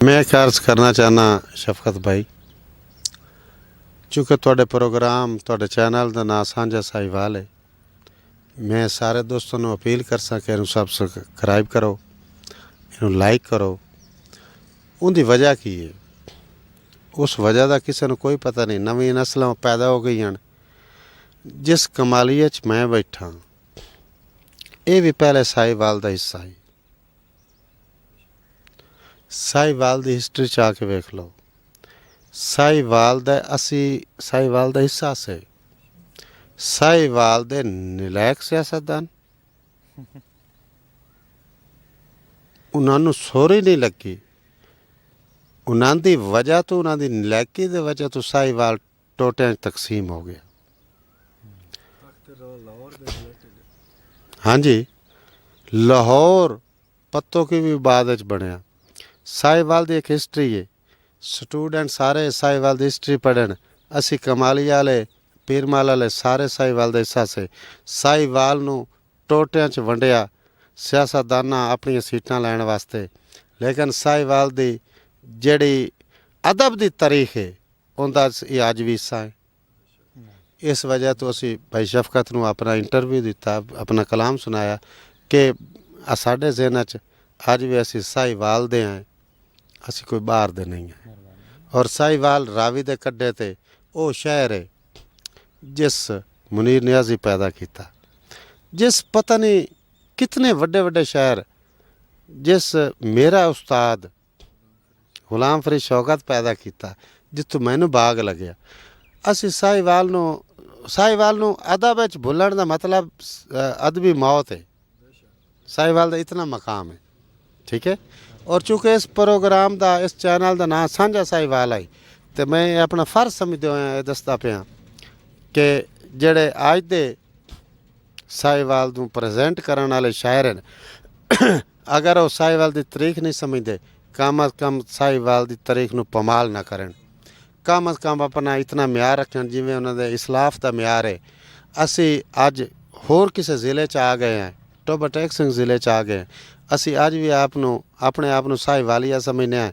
मैं एक अर्ज करना चाहना शफकत भाई, चूँकि तुहाडे प्रोग्राम तुहाडे चैनल का नाम सांझा साहिवाल है, मैं सारे दोस्तों को अपील कर सकें इनू सब्सक्राइब करो, इनू लाइक करो। उनकी वजह की है, उस वजह का किसी को कोई पता नहीं। नवी नस्लों पैदा हो गई हैं। जिस कमालीए च मैं बैठा, ये भी पहले साहिवाल का हिस्सा है। साहिवाल की हिस्टरी च आके वेख लो। साहिवाल दा असी साहिवाल का हिस्सा से साहिवाल दे निलैक सियासतदान उन्होंने सोरी नहीं लगी। उन्होंने वजह तो उन्होंने निलैकी की वजह तो साहिवाल टोटियां तकसीम हो गया। हाँ जी, लाहौर पत्तों की भी बाद बनया। साहिवाल की एक हिस्टरी है। स्टूडेंट सारे साहिवाल की हिस्टरी पढ़न। असी कमाली वाले पीरमाल वाले सारे साहिवाल का हिस्सा से। साहिवाल नूं टोटियां च वंडिया सियासतदाना अपनी सीटां लैण वास्ते, लेकिन साहिवाल की जिहड़ी अदब की तारीख है उनका ये अज भी हिस्सा है। इस वजह तो असी भाई शफकत नूं अपना इंटरव्यू दिता, अपना कलाम सुनाया कि साडे ज़हन च अज भी असी साहिवाल दे हैं, असी कोई बाहर दे नहीं हैं। और साहिवाल रावी दे कड्डे ते वो शहर है जिस मुनीर नियाजी पैदा किया, जिस पता नहीं कितने वड्डे वड्डे शहर, जिस मेरा उस्ताद गुलाम फरीद शौकत पैदा किया, जितों मैनू बाग लग्या। असी साहिवाल नूं अदब विच भुल्लण दा मतलब अदबी मौत है। साहिवाल का इतना मकाम है, ठीक है। और चूँकि इस प्रोग्राम का इस चैनल का नाम सांझा साहिवाल है, तो मैं अपना फर्ज समझते हुए दसदा पाया कि जेड़े अज दे साहिवाल नूं प्रेजेंट करने वाले शायर हैं, अगर वो साहिवाल की तारीख नहीं समझते, कम अज़ कम साहिवाल की तारीख नूं पमाल ना करन। कम अज़ कम अपना इतना म्यार रखन जिवें उन्होंने इस्लाफ का म्यार है। असी अज होर किसी ज़िले च आ गए हैं, टोबा टेक सिंह ज़िले च आ गए। असी अज भी अपने आप नूं साहिवालिया समझने हैं,